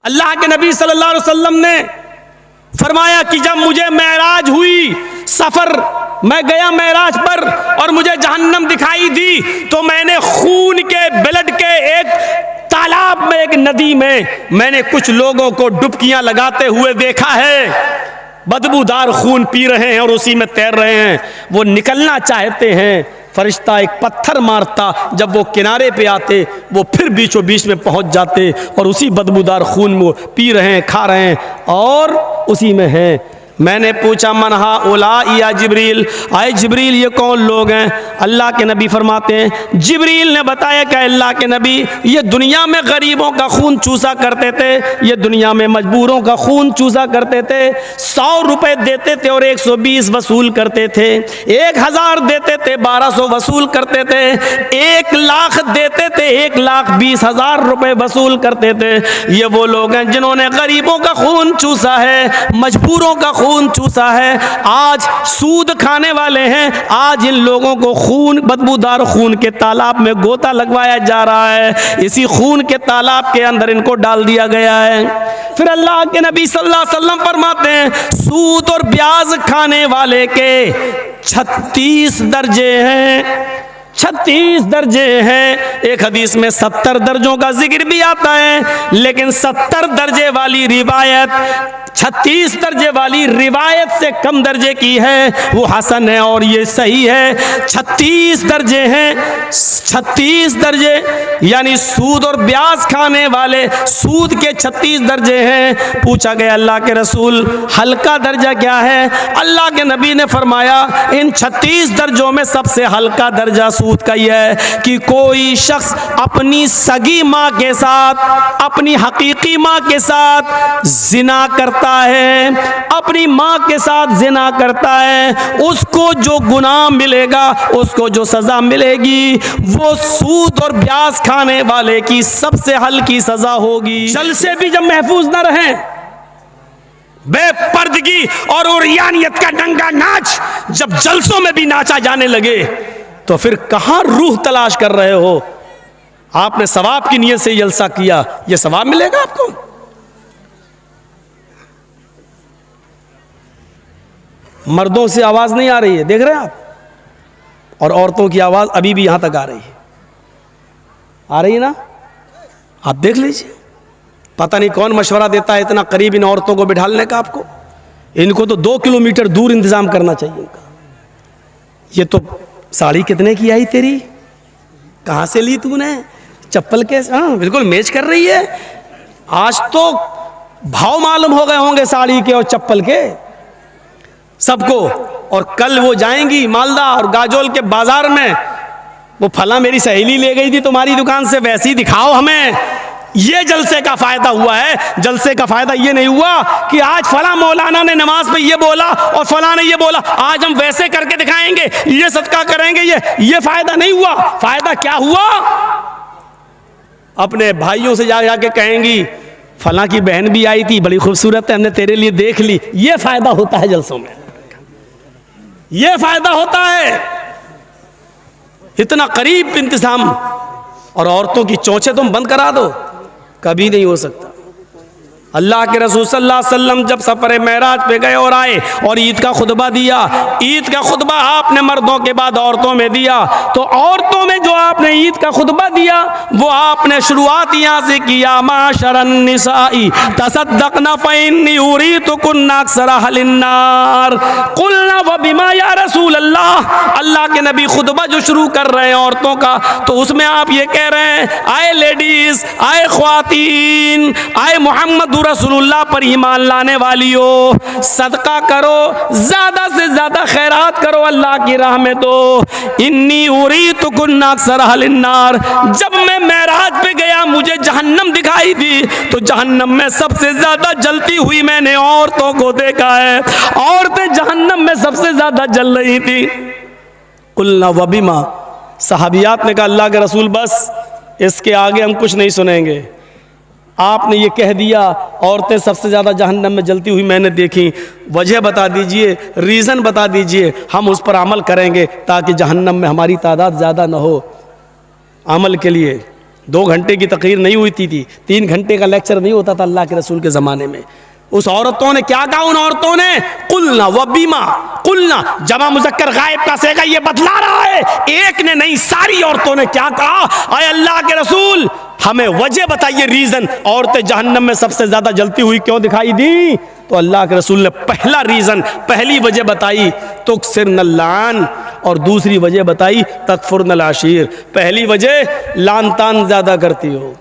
अल्लाह के नबी सल्लल्लाहु अलैहि वसल्लम ने फरमाया कि जब मुझे मेराज हुई, सफर मैं गया मेराज पर और मुझे जहन्नम दिखाई दी, तो मैंने खून के ब्लड के एक तालाब में, एक नदी में मैंने कुछ लोगों को डुबकियां लगाते हुए देखा है। बदबूदार खून पी रहे हैं और उसी में तैर रहे हैं। वो निकलना चाहते हैं, फरिश्ता एक पत्थर मारता, जब वो किनारे पे आते वो फिर बीचों बीच में पहुंच जाते और उसी बदबूदार खून में पी रहे हैं, खा रहे हैं और उसी में हैं। मैंने पूछा मनहा ओला या जिब्रील, आए जिब्रील ये कौन लोग हैं? अल्लाह के नबी फरमाते हैं, जिब्रील ने बताया कि अल्लाह के नबी ये दुनिया में गरीबों का खून चूसा करते थे, ये दुनिया में मजबूरों का खून चूसा करते थे। 100 रुपए देते थे और 120 वसूल करते थे, 1000 देते थे 1200 वसूल करते थे, 1 लाख देते थे 1,20,000 रुपए वसूल करते थे। ये वो लोग हैं जिन्होंने गरीबों का खून चूसा है, मजबूरों का खून चूसा है। आज सूद खाने वाले हैं, आज इन लोगों को खून, बदबूदार खून के तालाब में गोता लगवाया जा रहा है। इसी खून के तालाब के अंदर इनको डाल दिया गया है। फिर अल्लाह के नबी सल्लल्लाहु अलैहि वसल्लम फरमाते हैं, सूद और ब्याज खाने वाले के 36 दर्जे हैं, 36 दर्जे हैं। एक हदीस में 70 दर्जों का जिक्र भी आता है, लेकिन 70 दर्जे वाली रिवायत 36 दर्जे वाली रिवायत से कम दर्जे की है, वो हसन है और ये सही है। 36 दर्जे हैं, 36 दर्जे यानी सूद और ब्याज खाने वाले, सूद के 36 दर्जे हैं। पूछा गया अल्लाह के रसूल हल्का दर्जा क्या है? अल्लाह के नबी ने फरमाया इन 36 दर्जों में सबसे हल्का दर्जा सूद का यह है कि कोई शख्स अपनी सगी माँ के साथ, अपनी हकीकी माँ के साथ जिना करता है, अपनी माँ के साथ जिना करता है, उसको जो गुनाह मिलेगा, उसको जो सजा मिलेगी, वो सूद और ब्याज खाने वाले की सबसे हल्की सजा होगी। जलसे भी जब महफूज न रहें, बेपर्दगी और उरियानियत का नंगा नाच जब जलसों में भी नाचा जाने लगे, तो फिर कहां रूह तलाश कर रहे हो? आपने सवाब की नीयत से जलसा किया, यह सवाब मिलेगा आपको? मर्दों से आवाज नहीं आ रही है, देख रहे हैं आप, और औरतों की आवाज अभी भी यहां तक आ रही है, आ रही है ना? आप देख लीजिए, पता नहीं कौन मशवरा देता है इतना करीब इन औरतों को बिठाने का आपको। इनको तो 2 किलोमीटर दूर इंतजाम करना चाहिए इनका। ये तो साड़ी कितने की आई तेरी, कहां से ली तूने, चप्पल के, हाँ बिल्कुल मैच कर रही है। आज तो भाव मालूम हो गए होंगे साड़ी के और चप्पल के सबको। और कल वो जाएंगी मालदा और गाजोल के बाजार में, वो फला मेरी सहेली ले गई थी तुम्हारी दुकान से, वैसी दिखाओ हमें। ये जलसे का फायदा हुआ है। जलसे का फायदा ये नहीं हुआ कि आज फला मौलाना ने नमाज में ये बोला और फला ने ये बोला, आज हम वैसे करके दिखाएंगे, ये सदका करेंगे। ये फायदा नहीं हुआ। फायदा क्या हुआ? अपने भाइयों से जा जाके कहेंगी फला की बहन भी आई थी, बड़ी खूबसूरत है, हमने तेरे लिए देख ली। ये फायदा होता है जलसों में, ये फायदा होता है। इतना करीब इंतजाम, और औरतों की चोंचे तुम बंद करा दो, कभी नहीं हो सकता। अल्लाह के रसूल सल्लल्लाहु अलैहि वसल्लम जब सफर मेराज पे गए और आए और ईद का खुतबा दिया, ईद का खुतबा आपने मर्दों के बाद औरतों में दिया, तो औरतों में जो आपने ईद का खुतबा दिया वो आपने शुरुआत यहाँ से किया, माशरन निसाई तसद्दक़ना फ़इन्नी उरीतुकुन्ना अक्सरा अहलिन्नार क़ुलना व बिमा या रसूल अल्लाह। अल्लाह के नबी खुतबा जो शुरू कर रहे हैं औरतों का, तो उसमें आप ये कह रहे हैं, आए लेडीज, आए ख्वातीन, आए मोहम्मद रसूलुल्लाह पर ईमान लाने वालियों, सदका करो, ज्यादा से ज्यादा खैरात करो, अल्लाह की राह में दो। इन्नी उरीतुकुन्ना अक्सरा अहलिन्नार। जब मैं मेराज पे गया मुझे जहन्नम दिखाई दी, तो जहन्नम में सबसे ज्यादा जलती हुई मैंने औरतों को देखा है। औरतें जहन्नम में सबसे ज्यादा जल रही थी। कुल्ना वबिमा, सहाबियात ने कहा अल्लाह के रसूल बस इसके आगे हम कुछ नहीं सुनेंगे। आपने ये कह दिया औरतें सबसे ज़्यादा जहन्नम में जलती हुई मैंने देखी, वजह बता दीजिए, रीज़न बता दीजिए, हम उस पर अमल करेंगे ताकि जहन्नम में हमारी तादाद ज़्यादा ना हो। अमल के लिए 2 घंटे की तकरीर नहीं हुई थी, 3 घंटे का लेक्चर नहीं होता था अल्लाह के रसूल के ज़माने में। उस औरतों ने क्या कहा? उन औरतों ने कुलना व बीमा, कुलना जमा मुज़क्कर गायब का सेगा ये बतला रहा है। एक ने नहीं, सारी औरतों ने क्या कहा? आए अल्लाह के रसूल, हमें वजह बताइए, रीज़न, औरतें जहन्नम में सबसे ज़्यादा जलती हुई क्यों दिखाई दी? तो अल्लाह के रसूल ने पहला रीज़न, पहली वजह बताई तुक्सिरन लान, और दूसरी वजह बताई तकफुरन आशीर। पहली वजह लान तान ज़्यादा करती हो,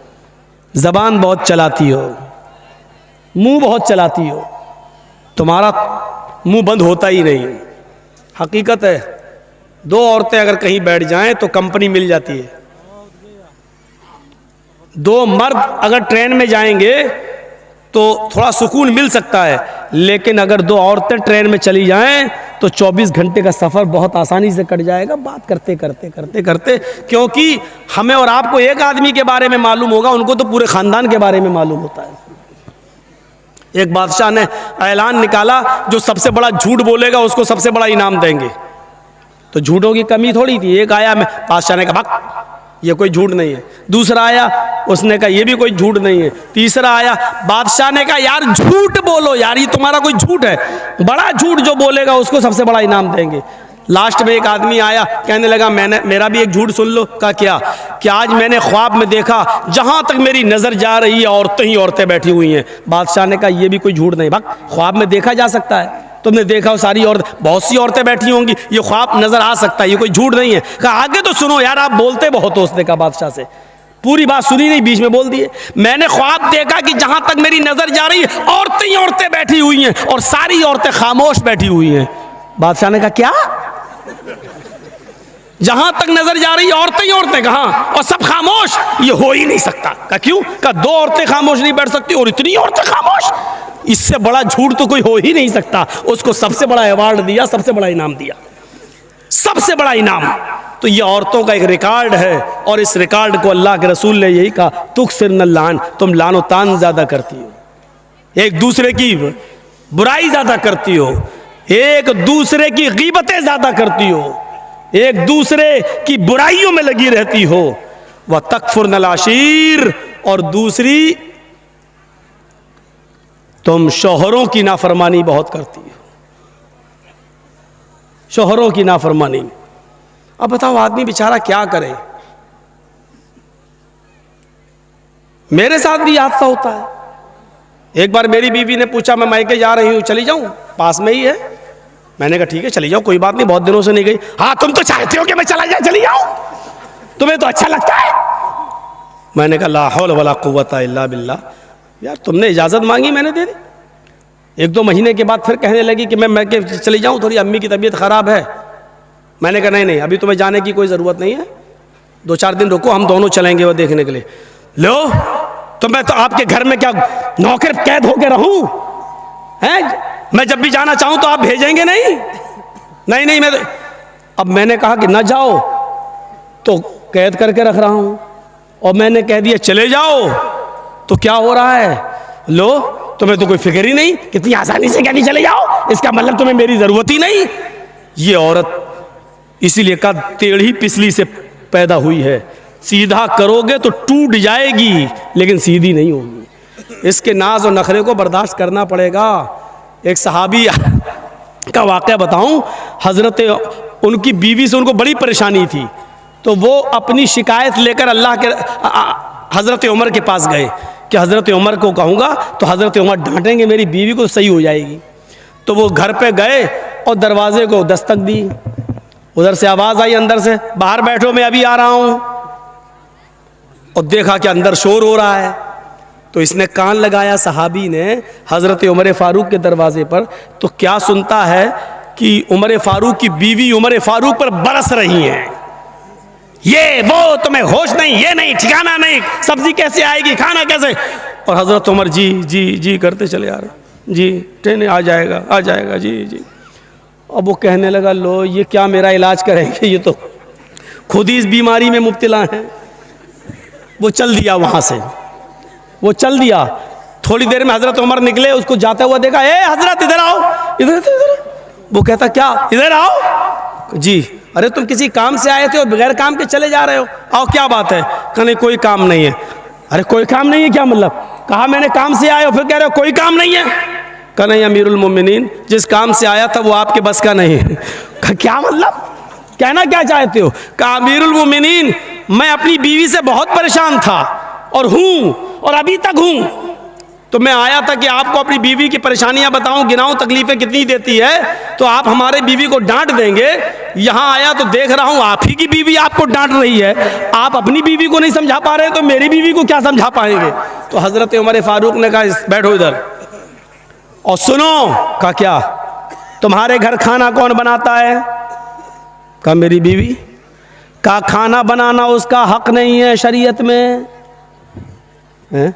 ज़बान बहुत चलाती हो, मुंह बहुत चलाती हो, तुम्हारा मुंह बंद होता ही नहीं। हकीकत है, 2 औरतें अगर कहीं बैठ जाएं तो कंपनी मिल जाती है। 2 मर्द अगर ट्रेन में जाएंगे तो थोड़ा सुकून मिल सकता है, लेकिन अगर 2 औरतें ट्रेन में चली जाएं तो 24 घंटे का सफ़र बहुत आसानी से कट जाएगा, बात करते करते करते करते। क्योंकि हमें और आपको एक आदमी के बारे में मालूम होगा, उनको तो पूरे ख़ानदान के बारे में मालूम होता है। एक बादशाह ने ऐलान निकाला, जो सबसे बड़ा झूठ बोलेगा उसको सबसे बड़ा इनाम देंगे। तो झूठों की कमी थोड़ी थी। एक आया, मैं बादशाह ने कहा भक, ये कोई झूठ नहीं है। दूसरा आया, उसने कहा ये भी कोई झूठ नहीं है। तीसरा आया, बादशाह ने कहा यार झूठ बोलो यार, ये तुम्हारा कोई झूठ है, बड़ा झूठ जो बोलेगा उसको सबसे बड़ा इनाम देंगे। लास्ट में एक आदमी आया, कहने लगा मेरा भी एक झूठ सुन लो। कहा क्या? कि आज मैंने ख्वाब में देखा, जहां तक मेरी नजर जा रही है औरतें ही औरतें बैठी हुई हैं। बादशाह ने कहा ये भी कोई झूठ नहीं, भक ख्वाब में देखा जा सकता है, तुमने देखा सारी औरत, बहुत सी औरतें बैठी होंगी, ये ख्वाब नजर आ सकता है, ये कोई झूठ नहीं है। कहा आगे तो सुनो यार, आप बोलते बहुत हो। उसने कहा बादशाह से, पूरी बात सुनी नहीं, बीच में बोल दिए। मैंने ख्वाब देखा कि जहां तक मेरी नजर जा रही है औरतें ही औरतें बैठी हुई हैं और सारी औरतें खामोश बैठी हुई हैं। बादशाह ने कहा क्या? जहां तक नजर जा रही है औरतें ही औरतें, कहां? और सब खामोश, ये हो ही नहीं सकता। कहा क्यों? कहा 2 औरतें खामोश नहीं बैठ सकती और इतनी औरतें खामोश, इससे बड़ा झूठ तो कोई हो ही नहीं सकता। उसको सबसे बड़ा अवार्ड दिया, सबसे बड़ा इनाम दिया, सबसे बड़ा इनाम। तो ये औरतों का एक रिकॉर्ड है, और इस रिकॉर्ड को अल्लाह के रसूल ने यही कहा तुक्सिरन लान, तुम लानो तान ज्यादा करती हो, एक दूसरे की बुराई ज्यादा करती हो, एक दूसरे की गीबतें ज्यादा करती हो, एक दूसरे की बुराइयों में लगी रहती हो। वह तकफुरन आशीर, और दूसरी तुम शौहरों की नाफरमानी बहुत करती हो, शौहरों की नाफरमानी। अब बताओ आदमी बेचारा क्या करे? मेरे साथ भी हादसा होता है। एक बार मेरी बीवी ने पूछा, मैं मायके जा रही हूं, चली जाऊं? पास में ही है। मैंने कहा ठीक है चली जाओ, कोई बात नहीं, बहुत दिनों से नहीं गई। हाँ तुम तो चाहते हो कि मैं चला जाऊं, चली जाऊं, तुम्हें तो अच्छा लगता है। मैंने कहा ला हौल वला कुव्वता इल्ला बिल्लाह। यार तुमने इजाज़त मांगी, मैंने दे दी। 1-2 महीने के बाद फिर कहने लगी कि मैं के चली जाऊं, थोड़ी अम्मी की तबीयत ख़राब है। मैंने कहा नहीं, अभी तुम्हें जाने की कोई ज़रूरत नहीं है, 2-4 दिन रुको, हम दोनों चलेंगे वो देखने के लिए। लो तो मैं तो आपके घर में क्या नौकर कैद होकर रहूं? हैं? मैं जब भी जाना चाहूं तो आप भेजेंगे नहीं? नहीं मैं तो, अब मैंने कहा कि ना जाओ तो कैद करके रख रहा हूं, और मैंने कह दिया चले जाओ तो क्या हो रहा है? लो तुम्हें तो कोई फिक्र ही नहीं, कितनी आसानी से कहती चले जाओ, इसका मतलब तुम्हें मेरी जरूरत ही नहीं। ये औरत इसीलिए का टेढ़ी पिछली से पैदा हुई है, सीधा करोगे तो टूट जाएगी लेकिन सीधी नहीं होगी। इसके नाज और नखरे को बर्दाश्त करना पड़ेगा। एक सहाबी का वाक़या बताऊं, हजरत उनकी बीवी से उनको बड़ी परेशानी थी, तो वो अपनी शिकायत लेकर अल्लाह के हजरत उमर के पास गए कि हजरत उमर को कहूँगा तो हजरत उमर डांटेंगे, मेरी बीवी को सही हो जाएगी। तो वो घर पे गए और दरवाजे को दस्तक दी, उधर से आवाज़ आई अंदर से, बाहर बैठो मैं अभी आ रहा हूँ। और देखा कि अंदर शोर हो रहा है, तो इसने कान लगाया सहाबी ने हज़रत उमर फ़ारूक के दरवाजे पर, तो क्या सुनता है कि उमर फ़ारूक की बीवी उमर फ़ारूक पर बरस रही हैं, ये वो तुम्हें होश नहीं, ये नहीं, ठिकाना नहीं, सब्जी कैसे आएगी, खाना कैसे। और हज़रत उमर जी जी जी करते चले आ रहे, जी ट्रेन आ जाएगा जी जी। अब वो कहने लगा लो ये क्या मेरा इलाज करेंगे, ये तो खुद ही इस बीमारी में मुब्तला हैं। वो चल दिया, वहाँ से वो चल दिया। थोड़ी देर में हज़रत उमर निकले, उसको जाता हुआ देखा, ए हज़रत इधर आओ, इधर। वो कहता क्या, इधर आओ जी। अरे तुम किसी काम से आए थे और बगैर काम के चले जा रहे हो, आओ क्या बात है? कहा नहीं कोई काम नहीं है। अरे कोई काम नहीं है क्या मतलब? कहा मैंने काम से आए हो, फिर कह रहे हो कोई काम नहीं है। कहा नहीं अमीरुल मोमिनीन, जिस काम से आया था वो आपके बस का नहीं है। कहा क्या मतलब, कहना क्या चाहते हो? कहा अमीरुल मोमिनीन, मैं अपनी बीवी से बहुत परेशान था और हूं और अभी तक हूं, तो मैं आया था कि आपको अपनी बीवी की परेशानियां बताऊं, गिनाऊं तकलीफें कितनी देती है, तो आप हमारे बीवी को डांट देंगे। यहां आया तो देख रहा हूं आप ही की बीवी आपको डांट रही है, आप अपनी बीवी को नहीं समझा पा रहे तो मेरी बीवी को क्या समझा पाएंगे? तो हजरत उमर फारूक ने कहा बैठो इधर और सुनो। कहा क्या? तुम्हारे घर खाना कौन बनाता है? कहा मेरी बीवी। कहा खाना बनाना उसका हक नहीं है शरीयत में है?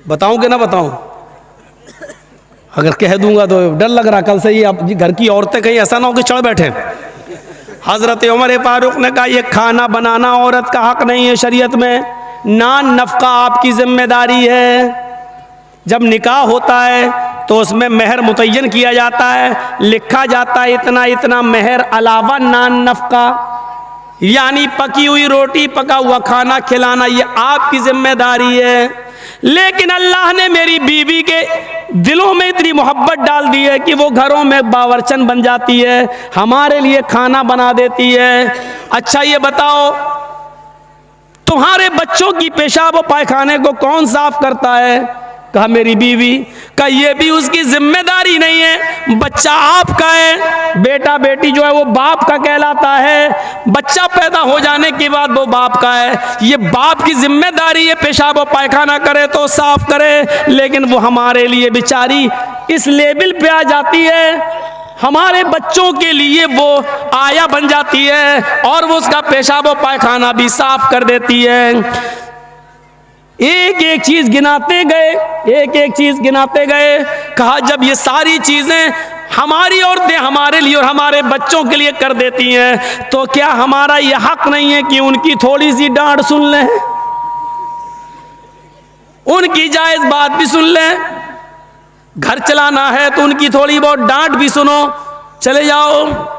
बताऊं कि ना बताऊं? अगर कह दूंगा तो डर लग रहा कल से ये आप घर की औरतें कहीं ऐसा ना हो कि चढ़ बैठे। हजरत उमर फारूक ने कहा ये खाना बनाना औरत का हक नहीं है शरीयत में, नान नफका आपकी जिम्मेदारी है। जब निकाह होता है तो उसमें मेहर मुतय्यन किया जाता है, लिखा जाता है इतना इतना मेहर अलावा नान नफका, यानी पकी हुई रोटी पका हुआ खाना खिलाना ये आपकी जिम्मेदारी है। लेकिन अल्लाह ने मेरी बीवी के दिलों में इतनी मोहब्बत डाल दी है कि वो घरों में बावर्चन बन जाती है, हमारे लिए खाना बना देती है। अच्छा ये बताओ तुम्हारे बच्चों की पेशाब और पायखाने को कौन साफ करता है? कहा मेरी बीवी। कहा ये भी उसकी जिम्मेदारी नहीं है, बच्चा आपका है। बेटा बेटी जो है वो बाप का कहलाता है, बच्चा पैदा हो जाने के बाद वो बाप का है। ये बाप की जिम्मेदारी है पेशाब और पायखाना करे तो साफ करे, लेकिन वो हमारे लिए बेचारी इस लेवल पे आ जाती है, हमारे बच्चों के लिए वो आया बन जाती है और वो उसका पेशाब और पायखाना भी साफ कर देती है। एक एक चीज गिनाते गए, एक एक चीज गिनाते गए। कहा जब ये सारी चीजें हमारी औरतें हमारे लिए और हमारे बच्चों के लिए कर देती हैं, तो क्या हमारा ये हक नहीं है कि उनकी थोड़ी सी डांट सुन लें, उनकी जायज बात भी सुन लें? घर चलाना है तो उनकी थोड़ी बहुत डांट भी सुनो, चले जाओ।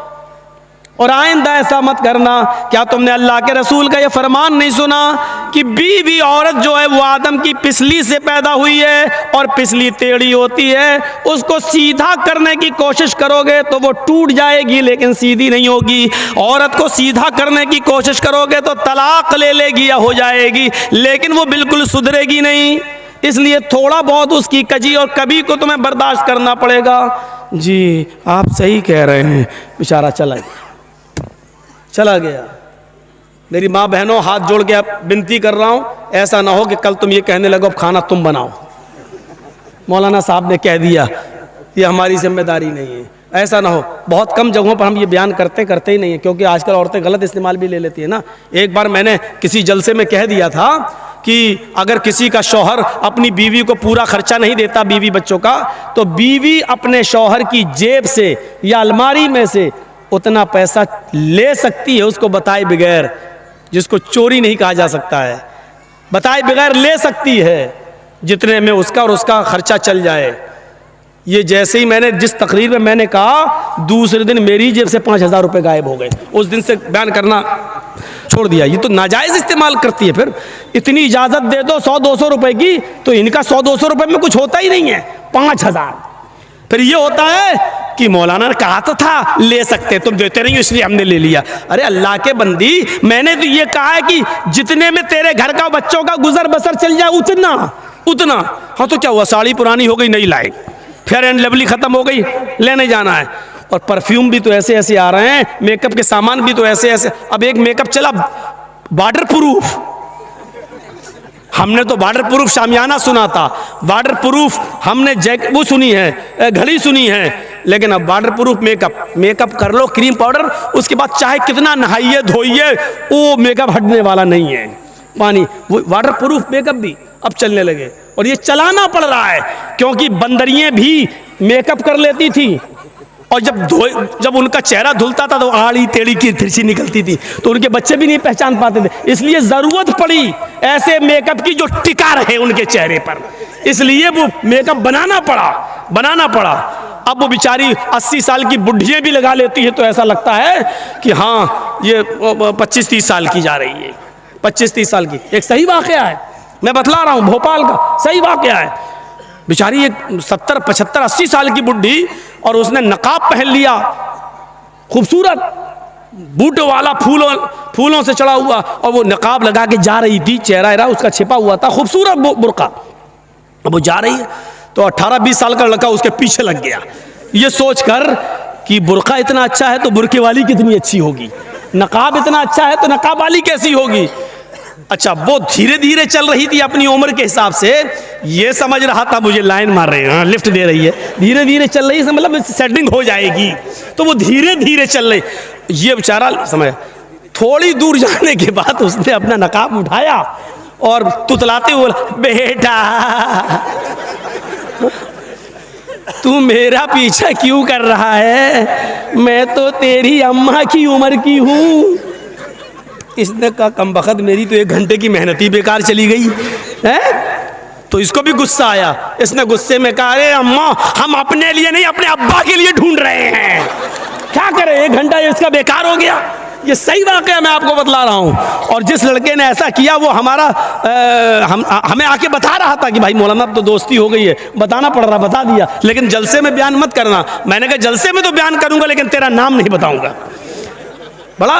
और आइंदा ऐसा मत करना। क्या तुमने अल्लाह के रसूल का यह फरमान नहीं सुना कि बीवी औरत जो है वो आदम की पिसली से पैदा हुई है और पिसली टेढ़ी होती है, उसको सीधा करने की कोशिश करोगे तो वो टूट जाएगी लेकिन सीधी नहीं होगी। औरत को सीधा करने की कोशिश करोगे तो तलाक ले लेगी या हो जाएगी, लेकिन वो बिल्कुल सुधरेगी नहीं। इसलिए थोड़ा बहुत उसकी कजी और कभी को तुम्हें बर्दाश्त करना पड़ेगा। जी आप सही कह रहे हैं। बेचारा चला गया। मेरी माँ बहनों हाथ जोड़ के अब विनती कर रहा हूँ, ऐसा ना हो कि कल तुम ये कहने लगो अब खाना तुम बनाओ, मौलाना साहब ने कह दिया, ये हमारी जिम्मेदारी नहीं है। ऐसा ना हो। बहुत कम जगहों पर हम ये बयान करते ही नहीं है, क्योंकि आजकल औरतें गलत इस्तेमाल भी ले लेती है ना। एक बार मैंने किसी जलसे में कह दिया था कि अगर किसी का शौहर अपनी बीवी को पूरा खर्चा नहीं देता बीवी बच्चों का, तो बीवी अपने शौहर की जेब से या अलमारी में से उतना पैसा ले सकती है, उसको बताए बगैर, जिसको चोरी नहीं कहा जा सकता है, बताए बगैर ले सकती है, जितने में उसका और उसका खर्चा चल जाए। ये जैसे ही मैंने जिस तकरीर में मैंने कहा, दूसरे दिन मेरी जेब से 5,000 रुपये गायब हो गए। उस दिन से बयान करना छोड़ दिया। ये तो नाजायज़ इस्तेमाल करती है। फिर इतनी इजाज़त दे दो 100-200 रुपये की, तो इनका 100-200 रुपये में कुछ होता ही नहीं है, 5,000। फिर ये होता है कि मौलाना ने कहा तो था ले सकते, तुम देते नहीं हो इसलिए हमने ले लिया। अरे अल्लाह के बंदी, मैंने तो ये कहा है कि जितने में तेरे घर का बच्चों का गुजर बसर चल जाए उतना। हाँ तो क्या हुआ, साड़ी पुरानी हो गई नहीं लाए, फेयर एंड लवली खत्म हो गई लेने जाना है, और परफ्यूम भी तो ऐसे ऐसे आ रहे हैं, मेकअप के सामान भी तो ऐसे ऐसे। अब एक मेकअप चला वाटर प्रूफ, हमने तो वाटर प्रूफ शामियाना सुना था, वाटर प्रूफ हमने वो सुनी है, घड़ी सुनी है, लेकिन अब वाटर प्रूफ मेकअप कर लो, क्रीम पाउडर, उसके बाद चाहे कितना नहाइए धोइए वो मेकअप हटने वाला नहीं है। पानी वो वाटर प्रूफ मेकअप भी अब चलने लगे, और ये चलाना पड़ रहा है, क्योंकि बंदरियां भी मेकअप कर लेती थी, और जब उनका चेहरा धुलता था तो आड़ी टेढ़ी की तिरछी निकलती थी, तो उनके बच्चे भी नहीं पहचान पाते थे। इसलिए जरूरत पड़ी ऐसे मेकअप की जो टिका रहे उनके चेहरे पर, इसलिए वो मेकअप बनाना पड़ा। अब वो बेचारी 80 साल की बुढ़ियाँ भी लगा लेती है, तो ऐसा लगता है कि हाँ ये 25-30 साल की जा रही है, 25-30 साल की। एक सही वाकया है, मैं बतला रहा हूँ, भोपाल का सही वाकया है। बेचारी एक 70-75-80 साल की बुढ़ी, और उसने नकाब पहन लिया, खूबसूरत बूट वाला, फूलों से चढ़ा हुआ, और वो नकाब लगा के जा रही थी, चेहरा उसका छिपा हुआ था, खूबसूरत बुर्का। अब वो जा रही है तो 18-20 साल का लड़का उसके पीछे लग गया, ये सोचकर कि बुर्का इतना अच्छा है तो बुर्के वाली कितनी अच्छी होगी, नकाब इतना अच्छा है तो नकाब वाली कैसी होगी। अच्छा, वो धीरे धीरे चल रही थी अपनी उम्र के हिसाब से, ये समझ रहा था मुझे लाइन मार रहे हैं, लिफ्ट दे रही है, धीरे धीरे चल रही है, मतलब सेटिंग हो जाएगी, तो वो धीरे धीरे चल रही। ये बेचारा समझ, थोड़ी दूर जाने के बाद उसने अपना नकाब उठाया और तुतलाते हुए बोला, बेटा तू मेरा पीछा क्यों कर रहा है, मैं तो तेरी अम्मा की उम्र की हूँ। इसने कहा, कमबख्त मेरी तो 1 घंटे की मेहनत ही बेकार चली गई है। तो इसको भी गुस्सा आया, इसने गुस्से में कहा, अरे अम्मा हम अपने लिए नहीं अपने अब्बा के लिए ढूंढ रहे हैं, क्या करें, 1 घंटा इसका बेकार हो गया। ये सही वाकया मैं आपको बतला रहा हूँ। और जिस लड़के ने ऐसा किया वो हमें आके बता रहा था कि भाई मौलाना अब तो दोस्ती हो गई है, बताना पड़ रहा, बता दिया, लेकिन जलसे में बयान मत करना। मैंने कहा जलसे में तो बयान करूंगा लेकिन तेरा नाम नहीं बताऊंगा। बड़ा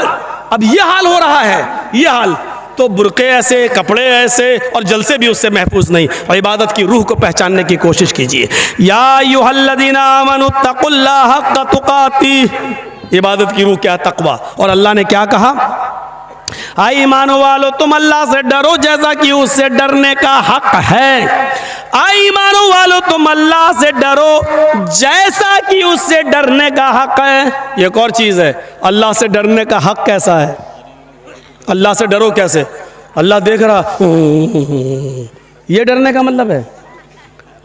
अब ये हाल हो रहा है, ये हाल, तो बुरके ऐसे, कपड़े ऐसे, और जलसे भी उससे महफूज नहीं। और इबादत की रूह को पहचानने की कोशिश कीजिए। या अय्युहल्लज़ीना आमनू तक़ुल्लाह हक़्क़ तुक़ातिह, इबादत की रूह क्या, तक़वा। और अल्लाह ने क्या कहा, आई ईमानो वालो तुम अल्लाह से डरो जैसा कि उससे डरने का हक है। आई ईमानो वालो तुम अल्लाह से डरो जैसा कि उससे डरने का हक है। एक और चीज़ है, अल्लाह से डरने का हक कैसा है, अल्लाह से डरो कैसे, अल्लाह देख रहा, ये डरने का मतलब है,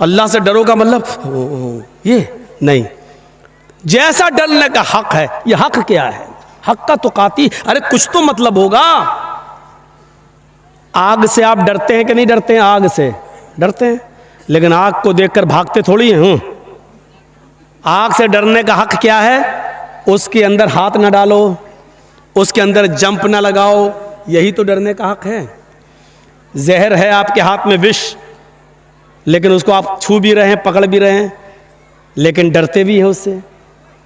अल्लाह से डरो का मतलब ये नहीं, जैसा डरने का हक है। ये हक क्या है, हक का तुकाती, अरे कुछ तो मतलब होगा। आग से आप डरते हैं कि नहीं डरते हैं, आग से डरते हैं, लेकिन आग को देखकर भागते थोड़ी हैं। आग से डरने का हक क्या है, उसके अंदर हाथ ना डालो, उसके अंदर जंप ना लगाओ, यही तो डरने का हक है। जहर है आपके हाथ में, विष, लेकिन उसको आप छू भी रहे हैं, पकड़ भी रहे हैं, लेकिन डरते भी हैं उससे।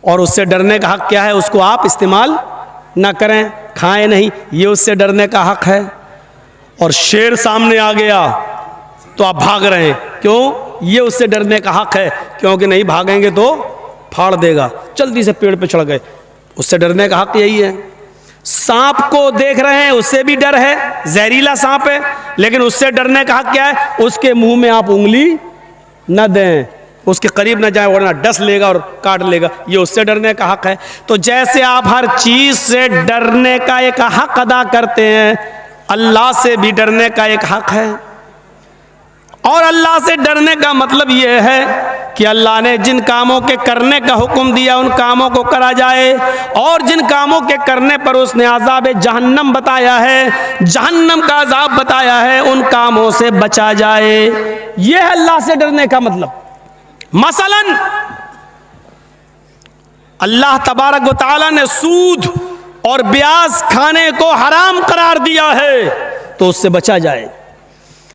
और उससे डरने का हक क्या है, उसको आप इस्तेमाल ना करें, खाएं नहीं, ये उससे डरने का हक है। और शेर सामने आ गया तो आप भाग रहे हैं, क्यों, ये उससे डरने का हक है, क्योंकि नहीं भागेंगे तो फाड़ देगा। जल्दी से पेड़ पे चढ़ गए, उससे डरने का हक यही है। सांप को देख रहे हैं, उससे भी डर है, जहरीला सांप है, लेकिन उससे डरने का हक क्या है, उसके मुंह में आप उंगली न दें, उसके करीब न जाए वरना डस लेगा और काट लेगा, ये उससे डरने का हक है। तो जैसे आप हर चीज से डरने का एक हक अदा करते हैं, अल्लाह से भी डरने का एक हक है। और अल्लाह से डरने का मतलब यह है कि अल्लाह ने जिन कामों के करने का हुक्म दिया उन कामों को करा जाए, और जिन कामों के करने पर उसने अज़ाब जहन्नम बताया है, जहन्नम का अज़ाब बताया है, उन कामों से बचा जाए। यह है अल्लाह से डरने का मतलब। मसलन अल्लाह तबारक व तआला ने सूद और ब्याज खाने को हराम करार दिया है, तो उससे बचा जाए।